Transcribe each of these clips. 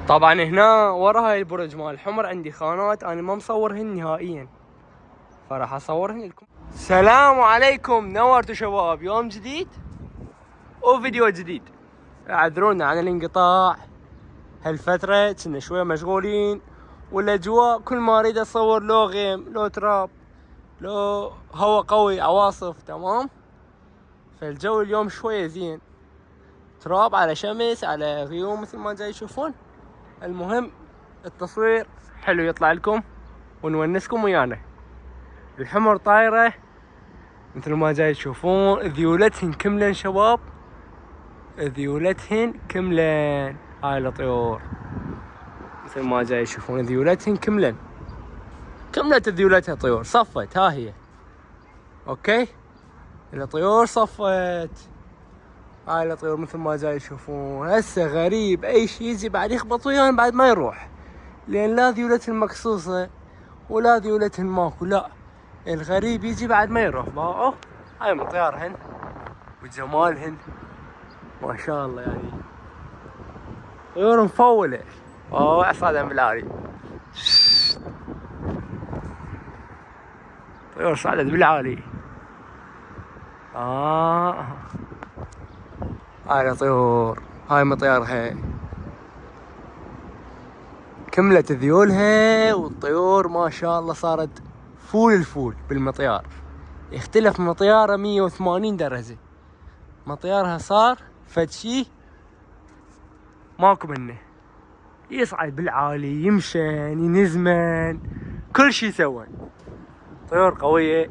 طبعا هنا ورا هاي البرج مال الحمر عندي خانات انا ما مصورهن نهائيا، فراح اصورهن لكم. السلام عليكم، نورتوا شباب، يوم جديد وفيديو جديد. اعذرونا عن الانقطاع، هالفترة كنا شوية مشغولين، والاجواء كل ما اريد اصور لو غيم لو تراب لو هوا قوي عواصف، تمام. فالجو اليوم شوية زين، تراب على شمس على غيوم مثل ما جاي تشوفون. المهم التصوير حلو يطلع لكم ونونسكم ويانا. الحمر طايرة مثل ما جاي تشوفون، ذيولتهن كملن شباب، ذيولتهن كملن. هاي الطيور مثل ما جاي تشوفون ذيولتهن كملن، كملت ذيولتها طيور، صفت. ها هي اوكي، الطيور صفت. هاي الطيور مثل ما جاي تشوفون. هسه غريب اي شي يجي بعد يخبط ويانا بعد ما يروح، لان لا ذيولتهن مقصوصة ولا ذيولتهن ماكو، لا الغريب يجي بعد ما يروح. اوه هاي مطيارهن وجمالهن ما شاء الله، يعني طيور مفولة. اوه اصعدها بالعالي، طيور صعدت بالعالي. هاي الطيور، هاي مطيارها كملت ذيولها، والطيور ما شاء الله صارت فول الفول بالمطيار. يختلف مطيارها 180 درجة، مطيارها صار فد شي ماكو منه، يصعد بالعالي، يمشن، ينزمن، كل شي سوى. طيور قوية.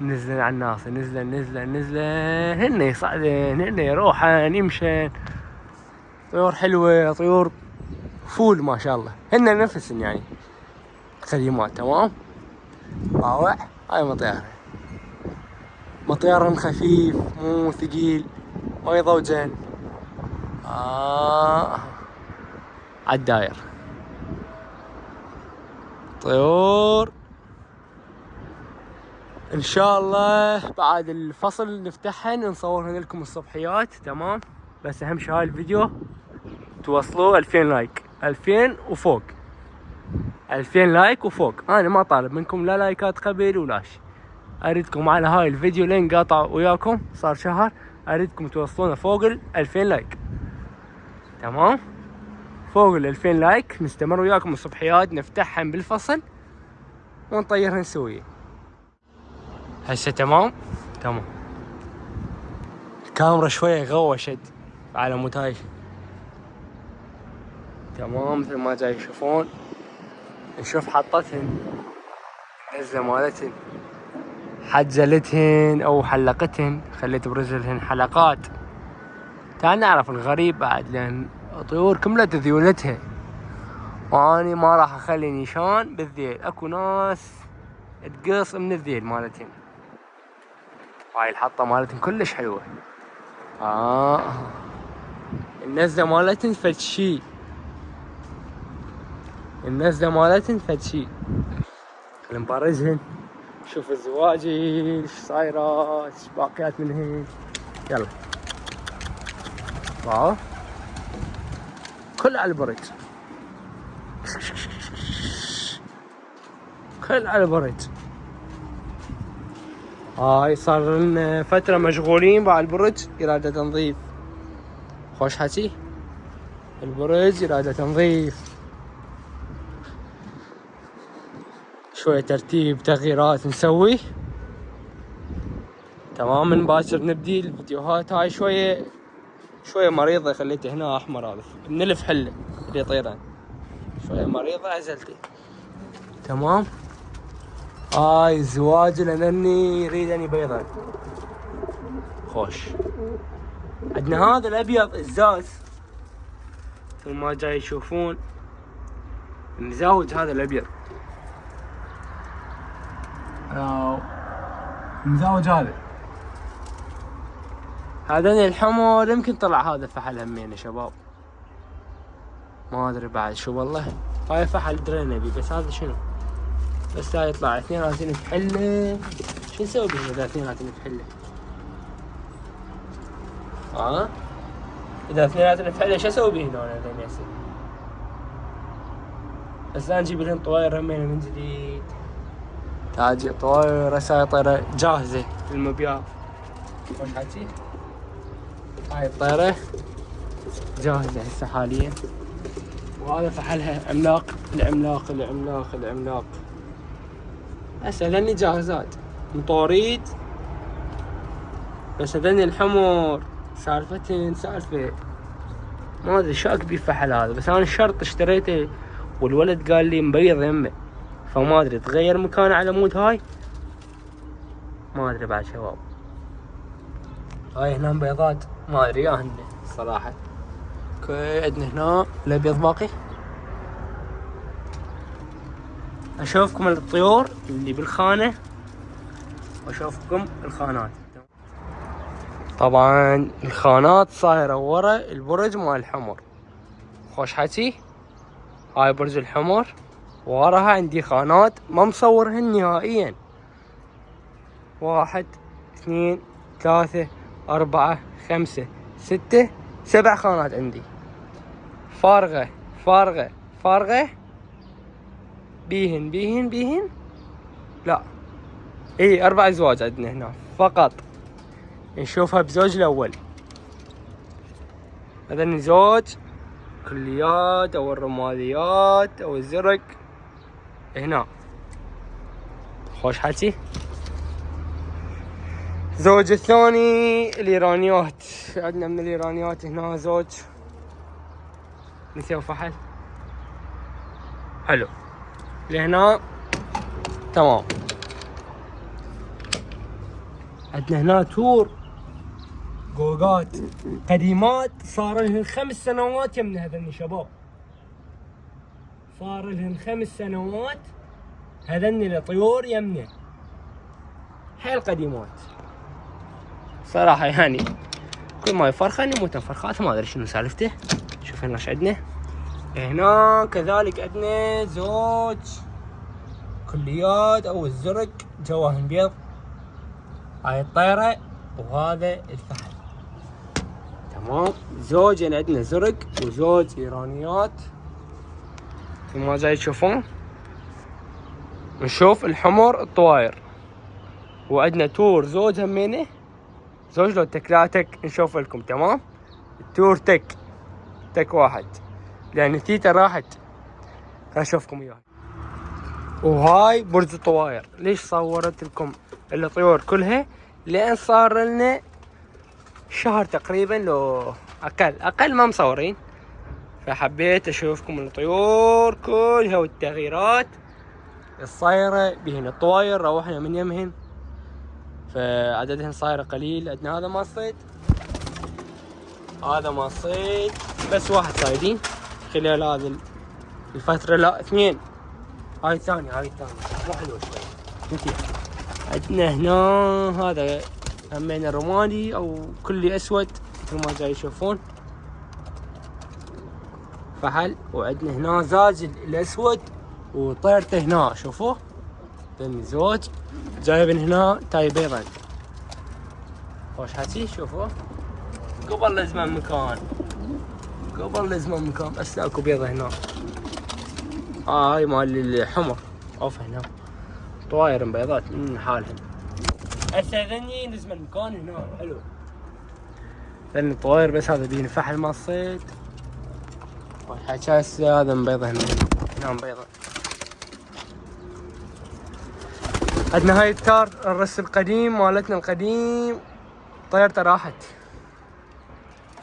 نزلن على الناس، نزلن هن يصعدن، هن يروحن، يمشن. طيور حلوة، طيور فول ما شاء الله، هن نفسن يعني خديمات، تمام. هاي مطيارهن خفيف مو ثقيل، ما يضوجن. عالداير طيور. ان شاء الله بعد الفصل نفتحهن نصورهن لكم الصبحيات، تمام. بس اهم شي هاي الفيديو توصلوا 2000 لايك، 2000 وفوق، 2000 لايك وفوق. انا ما طالب منكم لا لايكات قبل ولا شي، اريدكم على هاي الفيديو لين قاطع وياكم صار شهر، اريدكم توصلونا فوق 2000 لايك، تمام. فوق 2000 لايك نستمر وياكم الصبحيات، نفتحهن بالفصل ونطيرهن سوية. هسه تمام. الكاميرا شوية غوشت على متاي، تمام. مثل ما جاي تشوفون، نشوف حطتهن النزلة مالتهن، حجلتهن او حلقتهن، خليت برجلهن حلقات. تعال نعرف الغريب بعد، لان الطيور كملت ذيولتها، واني ما راح اخلي نيشان بالذيل. اكو ناس تقص من الذيل مالتهن. هاي الحطة مالتهن كلش حلوة. النزلة مالتهن فد شي، النزلة مالتهن فد شي. خلينا نبرزهن، شوف الزواجي ايش صايرة، ايش باقيات منهن. يلا كل على البرج، كل على البرج. هاي صار لنا فترة مشغولين بعد البرج، إرادة تنظيف. خوش حكي، البرج إرادة تنظيف، شوية ترتيب تغييرات نسوي، تمام. من باكر نبدي الفيديوهات. هاي شوية مريضة، خليته هنا أحمر، هذا من الفحلة اللي يطيران، شوية مريضة أزلته، تمام. هاي الزواج لأنني يريد أن يبيضن. خوش. عندنا هذا الأبيض الزاز مثل ما جاي يشوفون، مزاوج هذا الأبيض، مزاوج هذا الحمر. يمكن طلع هذا فحل همين يا شباب، ما ادري بعد شو والله. هاي فحل درينبي، بس هذا شنو؟ بس لا يطلع اثنيناتن بحله. شو نسوي بهم اذا اثنيناتن بحله؟ اذا اثنيناتنا فعلا شو اسوي بهن انا ذني هسه؟ بس لا نجيب لهم طواير همينه من جديد. تاجي طواير سايطرة جاهزة للمبيع. وش حكي؟ هاي الطيرة جاهزة هسه حاليا، وهذا فحلها عملاق العملاق العملاق العملاق. هسه هذني جاهزات مطوريد، بس هذني الحمر سالفتهن سالفة ما ادري شو اكبي فحل هذا، بس انا الشرط اشتريته والولد قال لي مبيض يمه، فما ادري تغير مكانه على مود هاي، ما ادري بعد شباب. هاي هنا بيضات ما ادري ياهن الصراحة. اوكي عندنا هنا الابيض باقي. اشوفكم الطيور اللي بالخانة واشوفكم الخانات. طبعا الخانات صايرة ورا البرج مال الحمر. خوش حكي. هاي برج الحمر وراها عندي خانات ما مصورهن نهائيا. 1 2 3 4 5 6 7 خانات عندي فارغة فارغة فارغة. بيهن لا اي 4 ازواج عندنا هنا فقط. نشوفها بزوج الاول. هذا زوج كليات او الرماديات او الزرق هنا. خوش حكي. زوج الثاني الايرانيات، عندنا من الايرانيات هنا زوج نسيو فحل حلو لهنا تمام. عندنا هنا تور جوجات قديمات صار لهن 5 سنوات يمن هذني شباب، صار لهن 5 سنوات هذني الطيور يمنه حيل قديمات صراحة. يعني كل ما يفرخن يموتن فرخات ما ادري شنو سالفته. شوف هنا ايش عندنا. هنا كذلك عندنا زوج كليات او الزرق جواهن بيض. هاي الطيرة وهذا الفحل تمام. زوجين عندنا زرق وزوج ايرانيات مثل ما جاي تشوفون. نشوف الحمر الطواير، وعندنا تور زوج همينه زوج لو تك لا تك نشوف لكم تمام. التور تك واحد لان تيتا راحت اشوفكم اياها. وهاي برج الطواير. ليش صورت لكم الطيور كلها؟ لان صار لنا شهر تقريبا لو اقل ما مصورين، فحبيت اشوفكم الطيور كلها والتغييرات الصايره بهن. الطواير روحنا من يمهن فعددهن صايره قليل. عندنا هذا مال صيد، هذا مال صيد بس واحد صايدين خلال هذه الفتره، لا 2. هاي الثانية مو حلوة شوي. عندنا هنا هذا همين الرمادي او كلي اسود مثل ما جاي يشوفون فحل. وعندنا هنا زاج الاسود وطيرته هنا شوفوه ذني زوج جايبن هنا تاي بيضا. خوش حكي. شوفوه قبل لزمان مكان بس اكو بيضة هنا. هاي مال الحمر اوف هنا طواير بيضات من حالهم. هسه ذني لزم المكان هنا حلو. ذني طواير بس هذا بين فحل مال الصيد. والحكي هسه هذا مبيضة هنا مبيضة. عندنا هاي التار الرس القديم مالتنا القديم طيرته راحت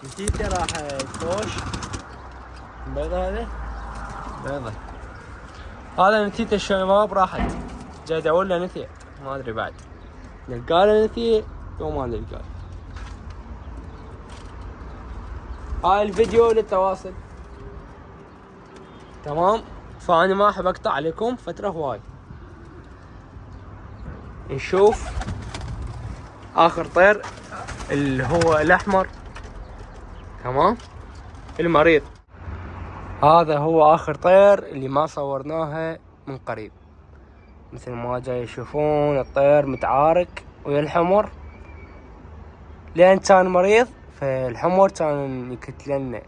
نسيته راحت. خوش مبيضة هذا بيضة. هذا نسيته الشباب راحت جاي ادور له نثي ما ادري بعد نلقاله نثي لو ما نلقاه. هاي الفيديو للتواصل تمام. فانا ما احب اقطع عليكم فترة هواي. نشوف اخر طير اللي هو الاحمر تمام المريض. هذا هو اخر طير اللي ما صورناها من قريب. مثل ما جاي يشوفون الطير متعارك ويا الحمر لان كان مريض فالحمر كان يكتلنا،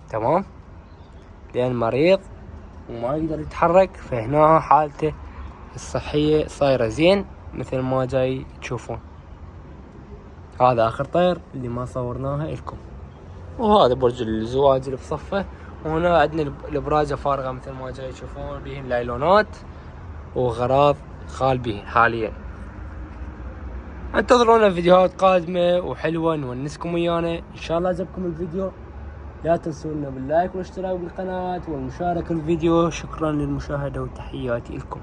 تمام، لأن مريض وما يقدر يتحرك. فهنا حالته الصحية صايرة زين مثل ما جاي تشوفون. هذا آخر طير اللي ما صورناها لكم. وهذا برج الزواج اللي بصفه. وهنا عندنا الابراج فارغة مثل ما جاي تشوفون، بيهن لايلونات وغراض خال بيهن حاليا. انتظرونا فيديوهات قادمة وحلوة نونسكم ويانا. ان شاء الله عجبكم الفيديو، لا تنسونا باللايك والاشتراك بالقناة والمشاركة الفيديو. شكرا للمشاهدة وتحياتي لكم.